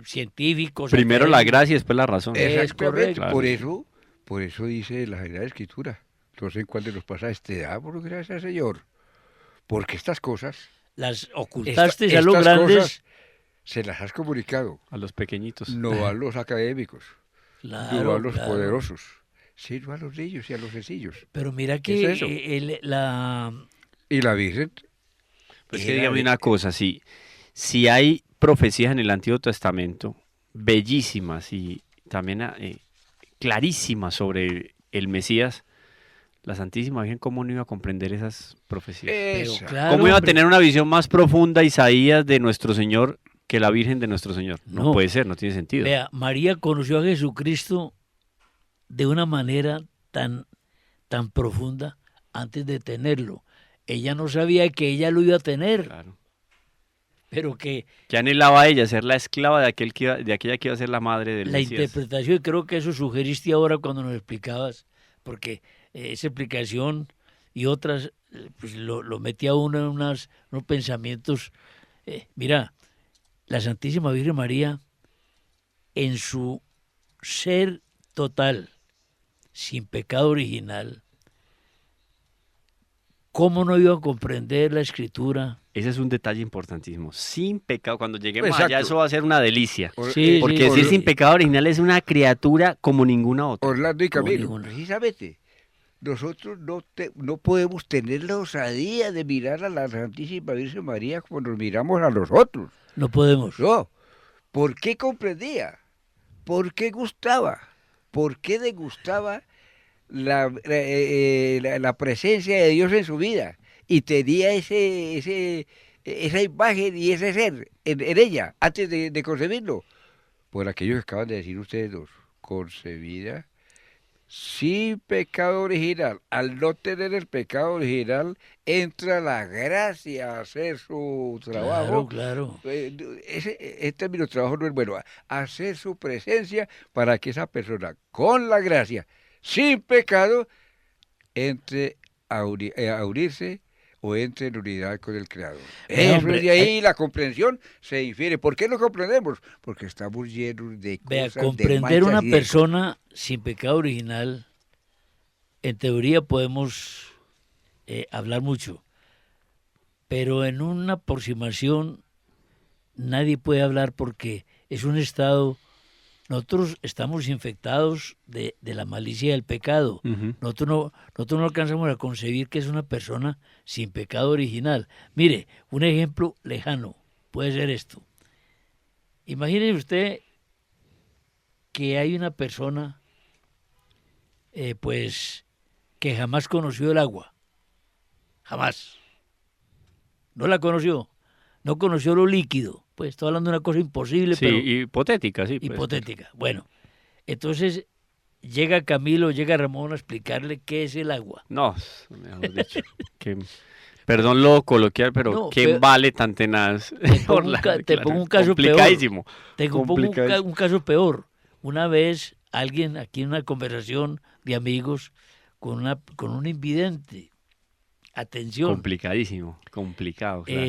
científicos. Primero la académicos. gracia y después la razón. Es Exactamente, correcto. por eso dice la Sagrada Escritura. Entonces, en cuanto nos pasa te damos gracias, Señor. Porque estas cosas, Las ocultaste a estas los grandes. cosas se las has comunicado, A los pequeñitos. no a los académicos, no a los Claro. poderosos, sino a los niños y a los sencillos. Pero mira ¿Es que eso? Y la Virgen, Pues que era dígame de- una cosa, si hay profecías en el Antiguo Testamento bellísimas y también clarísimas sobre el Mesías, la Santísima Virgen, ¿cómo no iba a comprender esas profecías? pero esa. claro, ¿Cómo iba a hombre, tener una visión más profunda Isaías de nuestro Señor que la Virgen de nuestro Señor? No, No. puede ser, no tiene sentido. Vea, María conoció a Jesucristo de una manera tan profunda antes de tenerlo. Ella no sabía que ella lo iba a tener, Claro. pero que ¿Qué anhelaba ella? Ser la esclava de aquella que iba a ser la madre del la Mesías. interpretación, y creo que eso sugeriste ahora cuando nos explicabas, porque esa explicación y otras, pues lo metía a uno en unos pensamientos. Mira, la Santísima Virgen María, en su ser total, sin pecado original, ¿cómo no iba a comprender la Escritura? Ese es un detalle importantísimo. Sin pecado, cuando lleguemos Exacto. allá, eso va a ser una delicia. Sí, Porque sí, si es sí. sin pecado original es una criatura como ninguna otra. Orlando y Como Camilo, ninguna. precisamente, nosotros no podemos tener la osadía de mirar a la Santísima Virgen María como nos miramos a los otros. No podemos. No, ¿por qué comprendía? ¿Por qué gustaba? ¿Por qué degustaba la presencia de Dios en su vida? Y tenía esa imagen y ese ser en ella, antes de concebirlo. Por aquello que acaban de decir ustedes dos, concebida sin pecado original. Al no tener el pecado original, entra la gracia a hacer su trabajo. Claro. Ese término trabajo no es bueno. Hacer su presencia para que esa persona, con la gracia, sin pecado, entre a unirse o entre en unidad con el Creador. Eso hombre, es de ahí la comprensión se infiere. ¿Por qué no comprendemos? Porque estamos llenos de Vea, cosas, de comprender manchas una y de persona sin pecado original, en teoría podemos hablar mucho, pero en una aproximación nadie puede hablar porque es un estado. Nosotros estamos infectados de la malicia del pecado. Ujú. Nosotros no alcanzamos a concebir que es una persona sin pecado original. Mire, un ejemplo lejano puede ser esto. Imagine usted que hay una persona, pues, que jamás conoció el agua. Jamás. No la conoció. No conoció lo líquido. Pues estoy hablando de una cosa imposible, Sí, pero hipotética, sí. puede ser. hipotética. Bueno, entonces llega Camilo, llega Ramón a explicarle qué es el agua. No, mejor dicho. Perdón lo coloquial, pero No, ¿qué pero- vale tan tenaz? Te pongo un caso peor. Complicadísimo. Te pongo Complicadísimo. un caso peor. Una vez alguien aquí en una conversación de amigos con un invidente, atención, Complicadísimo. Complicado. Claro.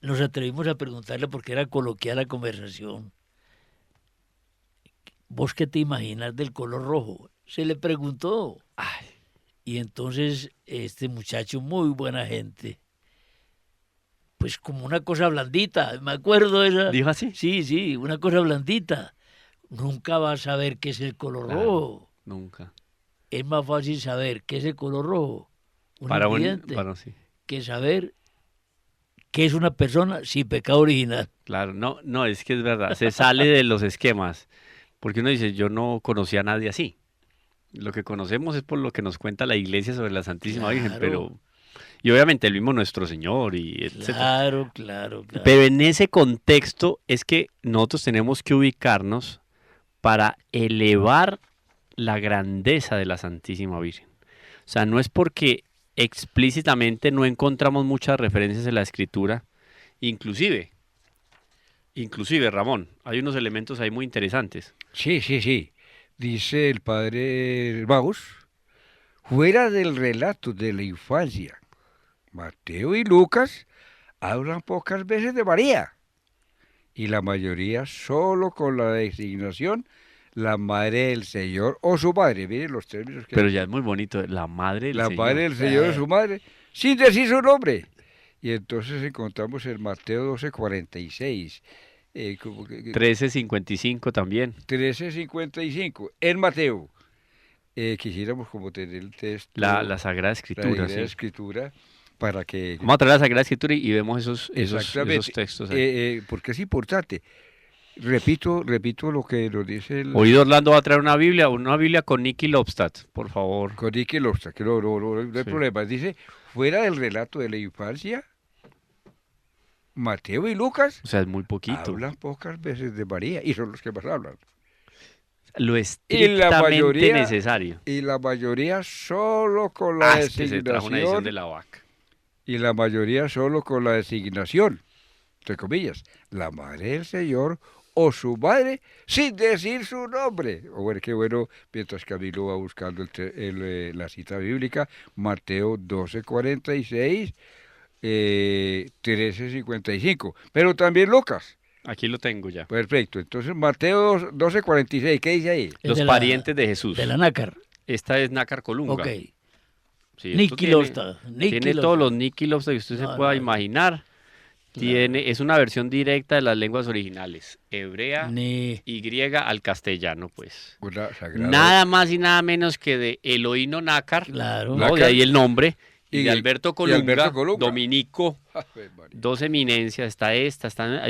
nos atrevimos a preguntarle porque era coloquial la conversación. ¿Vos qué te imaginas del color rojo? Se le preguntó. Ay, Y entonces este muchacho, muy buena gente, pues como una cosa blandita, me acuerdo de esa. ¿dijo así? Sí, una cosa blandita. Nunca vas a saber qué es el color Claro. rojo. Nunca. Es más fácil saber qué es el color rojo, Para invidente, sí. que saber qué es una persona sin pecado original. Claro, no, es que es verdad. Se sale de los esquemas. Porque uno dice, yo no conocía a nadie así. Lo que conocemos es por lo que nos cuenta la iglesia sobre la Santísima Virgen, Claro. pero... Y obviamente el mismo nuestro Señor y etcétera. Claro. Pero en ese contexto es que nosotros tenemos que ubicarnos para elevar la grandeza de la Santísima Virgen. O sea, no es porque explícitamente no encontramos muchas referencias en la Escritura, inclusive, Ramón, hay unos elementos ahí muy interesantes. Sí. Dice el padre Baus, fuera del relato de la infancia, Mateo y Lucas hablan pocas veces de María, y la mayoría solo con la designación la madre del Señor o su madre. Miren los términos que Pero ya es muy bonito, la madre del la Señor. madre del Señor o su madre, sin decir su nombre. Y entonces encontramos en Mateo 12:46, como que- 13:55 también. 13:55. En Mateo, quisiéramos como tener el texto, La Sagrada Escritura, Sagrada sí. Escritura, para que... Vamos a traer la Sagrada Escritura y vemos esos Exactamente, textos ahí. porque es importante. Repito lo que nos dice el... Oído Orlando va a traer una Biblia con Nicky Lobstadt, por favor. Con Nicky Lobstadt, que no hay Sí. problema. Dice, fuera del relato de la infancia, Mateo y Lucas O sea, es muy poquito. hablan pocas veces de María, y son los que más hablan. Lo estrictamente mayoría- necesario. Y la mayoría solo con la Es que se trajo una edición designación, de la vaca. y la mayoría solo con la designación, entre comillas, la madre del Señor o su madre, sin decir su nombre. O bueno, qué bueno, mientras Camilo va buscando la cita bíblica, Mateo 12:46, 13:55, pero también Lucas. Aquí lo tengo ya. Perfecto, entonces Mateo 12:46, ¿qué dice ahí? Es Los de la- parientes de Jesús. De la nácar. Esta es Nácar Colunga. Ok. Sí, esto Nicky tiene- Lobstadt. Tiene todos los Nicky Lobstadt que usted se No, pueda no. imaginar. Es una versión directa de las lenguas originales. Hebrea Ni... y griega al castellano, pues. Una sagrada. Nada más y nada menos que de Eloíno Nácar, Claro. ¿no? De Nácar. ahí el nombre, y Y- de Alberto y Colunga, Alberto Colunga. Dominico, Ave María. dos eminencias, hay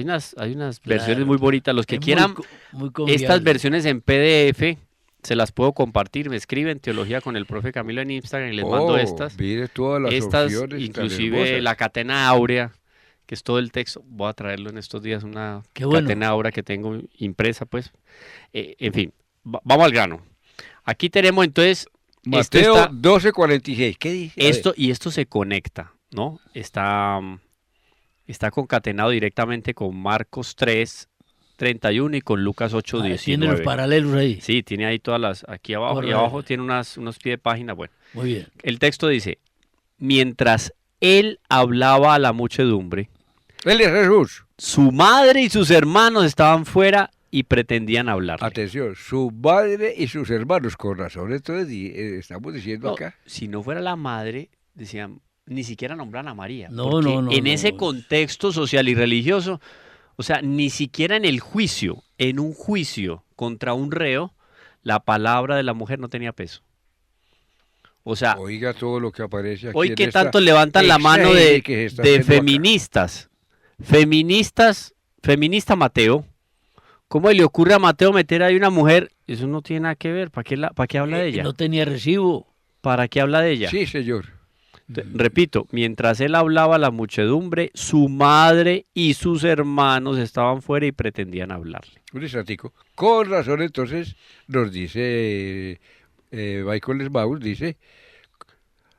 unas Claro. versiones muy bonitas. Los que Es muy quieran muy estas confiable. versiones en PDF, se las puedo compartir. Me escriben Teología con el Profe Camilo en Instagram y les mando estas. Mire todas las Estas, opciones tan inclusive hermosas. la Catena Áurea, que es todo el texto. Voy a traerlo en estos días, una Qué bueno. Catena Áurea que tengo impresa, pues. En fin, vamos al grano. Aquí tenemos entonces Mateo está- 12:46, ¿qué dice? A ver. esto se conecta, ¿no? Está concatenado directamente con Marcos 3:31 y con Lucas 8:19. Tiene los paralelos ahí. Sí, tiene ahí todas las, aquí abajo, y Correcto. abajo tiene unos pies de página, bueno. Muy bien. El texto dice, mientras él hablaba a la muchedumbre, Él es Jesús. su madre y sus hermanos estaban fuera y pretendían hablarle. Atención, su madre y sus hermanos, con razón, entonces estamos diciendo No, acá. si no fuera la madre, decían, ni siquiera nombran a María. No, porque no, no, en no. ese contexto social y religioso, o sea, ni siquiera en el juicio, en un juicio contra un reo, la palabra de la mujer no tenía peso. O sea, Oiga todo lo que aparece aquí. hoy en que esta tanto levantan la mano de, exégese que se está de haciendo acá. feminista Mateo, ¿cómo le ocurre a Mateo meter ahí una mujer? Eso no tiene nada que ver, ¿para qué habla de ella? No tenía recibo. ¿Para qué habla de ella? Sí, señor. Repito, mientras él hablaba a la muchedumbre, su madre y sus hermanos estaban fuera y pretendían hablarle. Un instantico. Con razón, entonces, nos dice Michael Smaus, dice,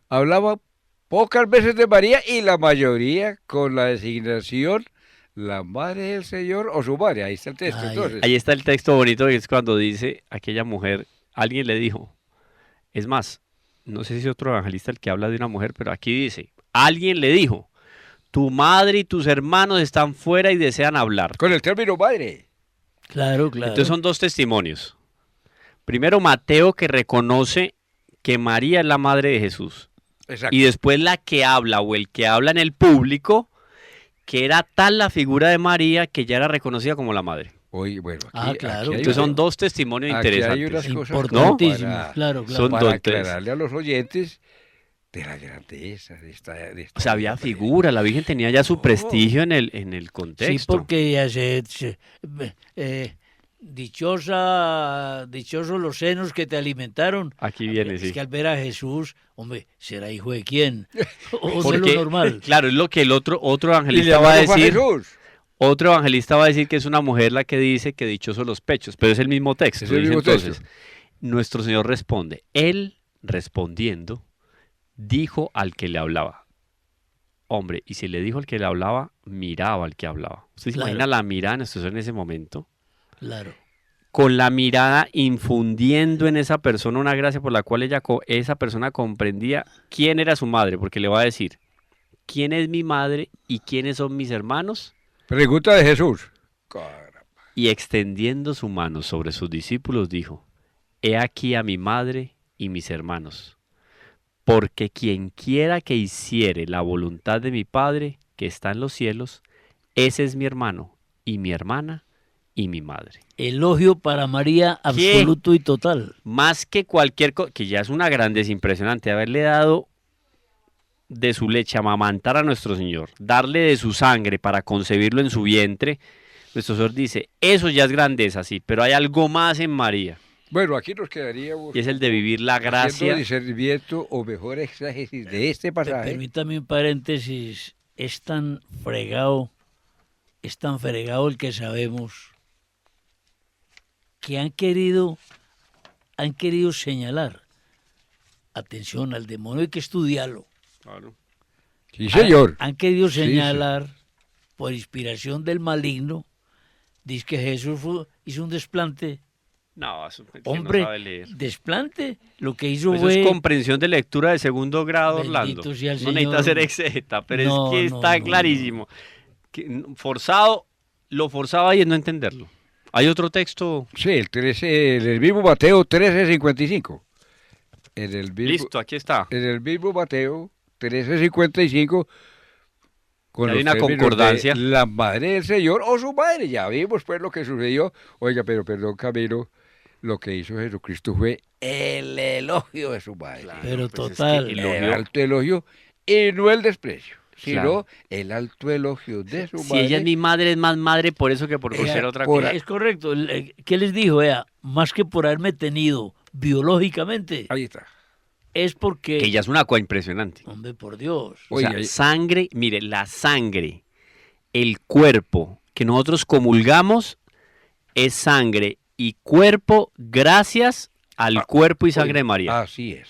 hablaba pocas veces de María y la mayoría con la designación la madre del Señor o su madre. Ahí está el texto, Ay, entonces. Ahí está el texto bonito que es cuando dice aquella mujer, alguien le dijo, es más, no sé si es otro evangelista el que habla de una mujer, pero aquí dice, alguien le dijo, tu madre y tus hermanos están fuera y desean hablar. Con el término madre. Claro, claro. Entonces son dos testimonios. Primero Mateo que reconoce que María es la madre de Jesús. Exacto. Y después la que habla o el que habla en el público, que era tal la figura de María que ya era reconocida como la madre. Oye, bueno, Ah, claro. hay Entonces son una- dos testimonios aquí hay interesantes. unas cosas Importantísimo. para- Claro, claro. Son para dos, aclararle a los oyentes de la grandeza de esta O sea, había hombre. figura, la Virgen tenía ya su Oh. prestigio en el Sí, contexto. porque ya dichosos los senos que te alimentaron. Aquí viene, Es sí. que al ver a Jesús, hombre, ¿será hijo de quién? O de Porque, lo normal. claro, es lo que el otro Y le evangelista va a llamaron decir. Jesús. Otro evangelista va a decir que es una mujer la que dice que dichosos los pechos, pero es el mismo texto. Es el Dice mismo entonces, texto. nuestro Señor responde, él respondiendo, dijo al que le hablaba. Hombre, y si le dijo al que le hablaba, miraba al que hablaba. ¿Usted se Claro. imagina la mirada de nuestro Señor en ese momento? Claro. Con la mirada infundiendo en esa persona una gracia por la cual esa persona comprendía quién era su madre, porque le va a decir, ¿quién es mi madre y quiénes son mis hermanos? Pregunta de Jesús. Caramba. Y extendiendo su mano sobre sus discípulos dijo, he aquí a mi madre y mis hermanos, porque quien quiera que hiciere la voluntad de mi Padre que está en los cielos, ese es mi hermano y mi hermana y mi madre. Elogio para María absoluto y total. Más que cualquier cosa, que ya es una grandeza impresionante, haberle dado de su leche, amamantar a nuestro Señor, darle de su sangre para concebirlo en su vientre, nuestro Señor dice, eso ya es grandeza, sí, pero hay algo más en María, Bueno, aquí nos quedaríamos y es el de vivir la haciendo gracia. discernimiento o mejor exégesis de este pasaje. Permítame un paréntesis. Es tan fregado el que sabemos que han querido señalar. Atención, al demonio hay que estudiarlo. Sí, señor. Han querido Sí, señalar, por inspiración del maligno, dice que Jesús hizo un desplante. No, eso es que Hombre, no sabe leer. desplante, lo que hizo Eso fue... es comprensión de lectura de segundo grado, Orlando. Bendito sea el No necesita Señor. ser exegeta, pero No, es que no, está no, clarísimo. Lo forzado ahí es no entenderlo. Hay otro texto. Sí, en el mismo Mateo 13:55. Listo, aquí está. En el mismo Mateo 13:55. Con Hay los una términos concordancia. de la madre del Señor o su madre. Ya vimos pues lo que sucedió. Oiga, pero perdón, Camilo, lo que hizo Jesucristo fue el elogio de su madre. Pero Pues es total. que El alto elogio y no el desprecio, sino Claro. el alto elogio de su Si madre. ella es mi madre, es más madre por eso que por Ella- ser otra por- cosa. Es correcto. ¿Qué les dijo? Vea, más que por haberme tenido biológicamente, Ahí está. es porque... Que ya es una cosa impresionante. Hombre, por Dios. O sea, Oiga, sangre, mire, la sangre, el cuerpo que nosotros comulgamos es sangre y cuerpo gracias al cuerpo y sangre de María. Así es.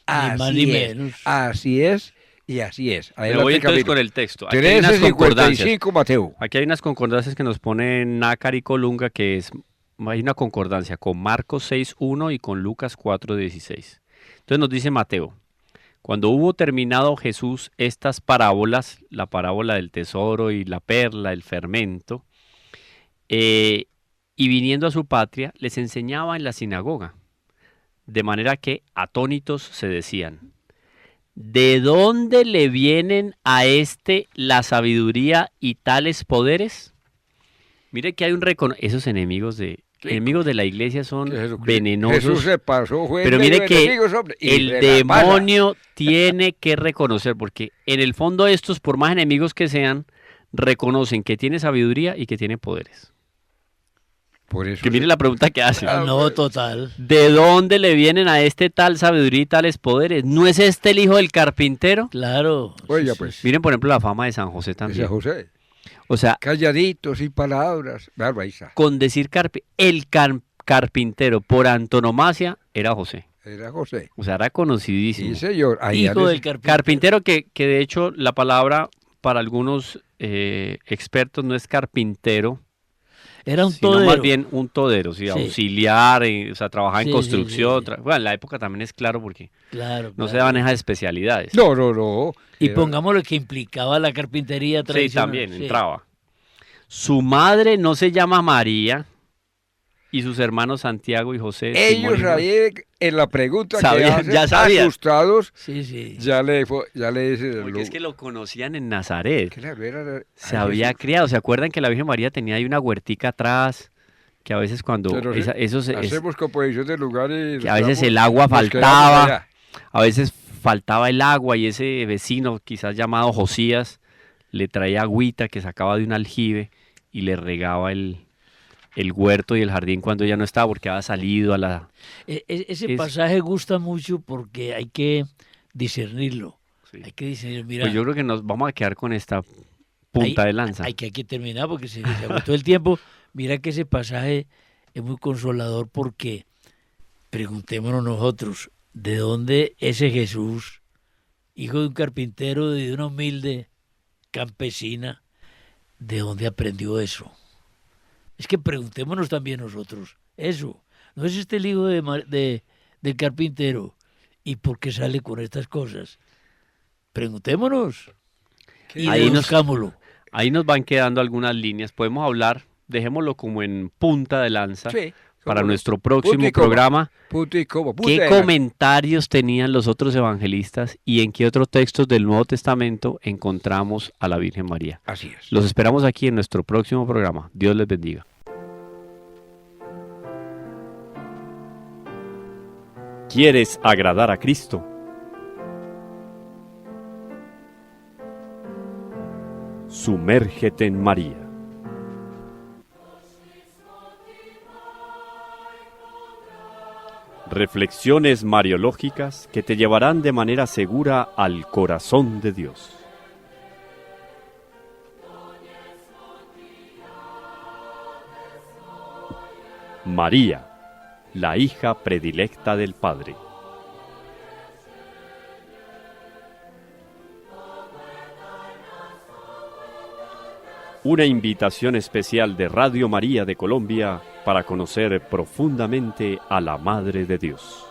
Ni más Así ni es. menos. Así es y así es. Me voy entonces con el texto. Aquí hay unas 13:55 Mateo. Aquí hay unas concordancias que nos ponen Nácar y Colunga, que es, hay una concordancia con Marcos 6.1 y con Lucas 4.16. Entonces nos dice Mateo, cuando hubo terminado Jesús estas parábolas, la parábola del tesoro y la perla, el fermento, y viniendo a su patria, les enseñaba en la sinagoga, de manera que atónitos se decían, ¿de dónde le vienen a este la sabiduría y tales poderes? Mire que hay esos enemigos de la iglesia son Que Jesucristo- venenosos. Jesús se pasó, fue Pero en medio mire de que enemigos, hombre, y el se la pasa. demonio tiene que reconocer, porque en el fondo estos, por más enemigos que sean, reconocen que tiene sabiduría y que tiene poderes. Por eso Que mire la pregunta que hace. No, total. ¿De dónde le vienen a este tal sabiduría y tales poderes? ¿No es este el hijo del carpintero? Claro. Oiga, Sí, pues, sí, Miren, por ejemplo, la fama de San José ese también. José, O sea, calladito, sin palabras. Claro, ahí está. con decir carpintero por antonomasia era José. Era José. O sea, era conocidísimo. Sí, señor. Ahí Hijo ya del les- carpintero. Carpintero que de hecho la palabra para algunos expertos no es carpintero, Era un sino todero. más bien un todero, ¿sí? Sí. Auxiliar, o sea, trabajaba en Sí, construcción. sí, sí. Bueno, en la época también es claro porque Claro, no se claro. daban esas especialidades. No, no, no. Y Era- pongámosle que implicaba la carpintería Sí, tradicional. también Sí. entraba. Su madre no se llama María y sus hermanos Santiago y José. Simón Ellos y Juan. sabían en la pregunta Sabían, que hacen, ya sabían. asustados, Sí, sí. ya le dicen. Porque es que lo conocían en Nazaret. Claro, era- Se ay, había Jesús. criado. ¿Se acuerdan que la Virgen María tenía ahí una huertica atrás? Que a veces cuando Pero sí, hacemos composición de lugares. que a veces el agua faltaba. allá. A veces faltaba el agua y ese vecino, quizás llamado Josías, le traía agüita que sacaba de un aljibe y le regaba el huerto y el jardín cuando ella no estaba porque había salido a la... Ese pasaje gusta mucho porque hay que discernirlo. Sí. Hay que discernirlo. Mira, Pues yo creo que nos vamos a quedar con esta punta de lanza. hay que terminar porque se agotó el tiempo. Mira que ese pasaje es muy consolador porque preguntémonos nosotros, ¿de dónde ese Jesús, hijo de un carpintero, de una humilde campesina, de dónde aprendió eso? Es que preguntémonos también nosotros eso. ¿No es este el hijo del carpintero? ¿Y por qué sale con estas cosas? Preguntémonos y buscámoslo. Ahí nos van quedando algunas líneas. Podemos hablar, dejémoslo como en punta de lanza. Sí, para cómo no. nuestro próximo Punto y coma. programa. Punto y coma. Punto ¿Qué de lanza. comentarios tenían los otros evangelistas y en qué otros textos del Nuevo Testamento encontramos a la Virgen María? Así es. Los esperamos aquí en nuestro próximo programa. Dios les bendiga. ¿Quieres agradar a Cristo? Sumérgete en María. Reflexiones mariológicas que te llevarán de manera segura al corazón de Dios. María, la hija predilecta del Padre. Una invitación especial de Radio María de Colombia para conocer profundamente a la Madre de Dios.